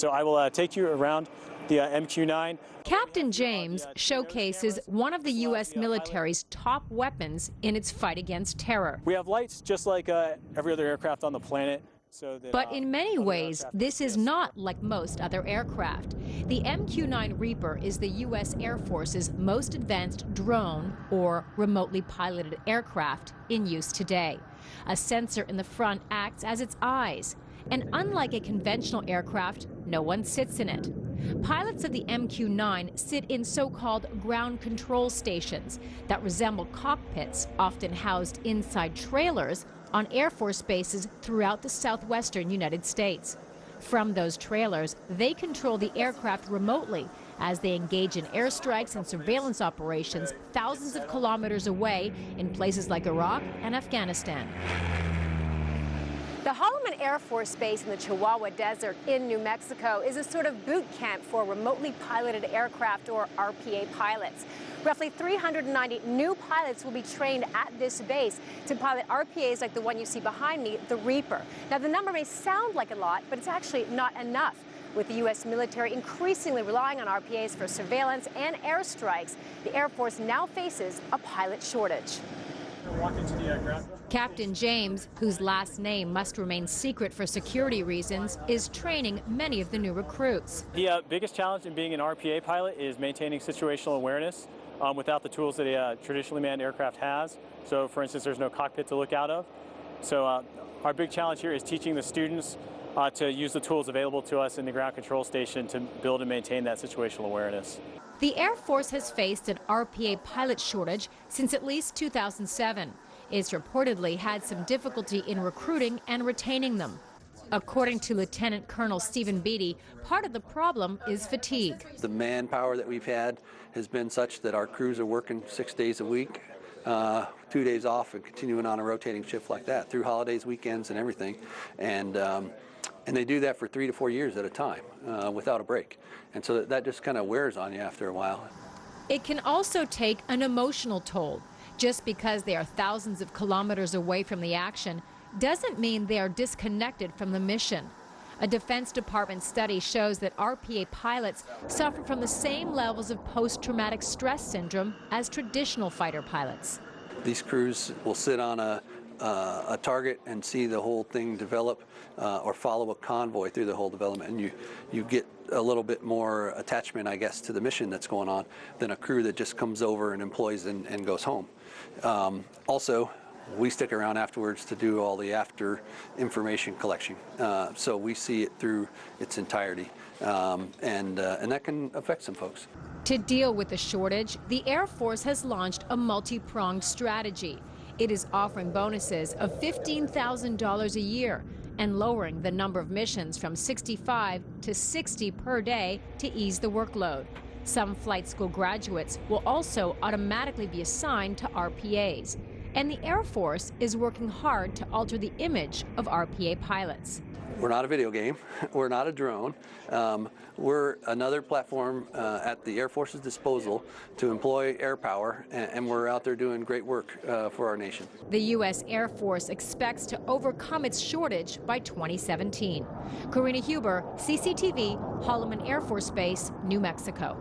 So I will take you around the MQ-9. Captain James showcases one of the U.S. military's top weapons in its fight against terror. We have lights just like every other aircraft on the planet. But in many ways, this is not like most other aircraft. The MQ-9 Reaper is the U.S. Air Force's most advanced drone or remotely piloted aircraft in use today. A sensor in the front acts as its eyes. And unlike a conventional aircraft, no one sits in it. Pilots of the MQ-9 sit in so-called ground control stations that resemble cockpits, often housed inside trailers on Air Force bases throughout the southwestern United States. From those trailers, they control the aircraft remotely as they engage in airstrikes and surveillance operations thousands of kilometers away in places like Iraq and Afghanistan. The Holloman Air Force Base in the Chihuahua Desert in New Mexico is a sort of boot camp for remotely piloted aircraft, or RPA pilots. Roughly 390 new pilots will be trained at this base to pilot RPAs like the one you see behind me, the Reaper. Now, the number may sound like a lot, but it's actually not enough. With the U.S. military increasingly relying on RPAs for surveillance and airstrikes, the Air Force now faces a pilot shortage. Captain James, whose last name must remain secret for security reasons, is training many of the new recruits. The biggest challenge in being an RPA pilot is maintaining situational awareness without the tools that a traditionally manned aircraft has. So, for instance, there's no cockpit to look out of. So our big challenge here is teaching the students to use the tools available to us in the ground control station to build and maintain that situational awareness. The Air Force has faced an RPA pilot shortage since at least 2007. It's reportedly had some difficulty in recruiting and retaining them. According to Lieutenant Colonel Stephen Beatty, part of the problem is fatigue. The manpower that we've had has been such that our crews are working 6 days a week, 2 days off, and continuing on a rotating shift like that through holidays, weekends, and everything. And they do that for 3 to 4 years at a time without a break. And so that just kind of wears on you after a while. It can also take an emotional toll. Just because they are thousands of kilometers away from the action doesn't mean they are disconnected from the mission. A Defense Department study shows that RPA pilots suffer from the same levels of post-traumatic stress syndrome as traditional fighter pilots. These crews will sit on a target and see the whole thing develop, or follow a convoy through the whole development, and you get a little bit more attachment, I guess, to the mission that's going on than a crew that just comes over and employs and goes home. Also, we stick around afterwards to do all the after information collection, so we see it through its entirety, and that can affect some folks. To deal with the shortage, the Air Force has launched a multi-pronged strategy. It is offering bonuses of $15,000 a year and lowering the number of missions from 65 to 60 per day to ease the workload. Some flight school graduates will also automatically be assigned to RPAs. And the Air Force is working hard to alter the image of RPA pilots. We're not a video game. We're not a drone. We're another platform at the Air Force's disposal to employ air power, and we're out there doing great work for our nation. The U.S. Air Force expects to overcome its shortage by 2017. Karina Huber, CCTV, Holloman Air Force Base, New Mexico.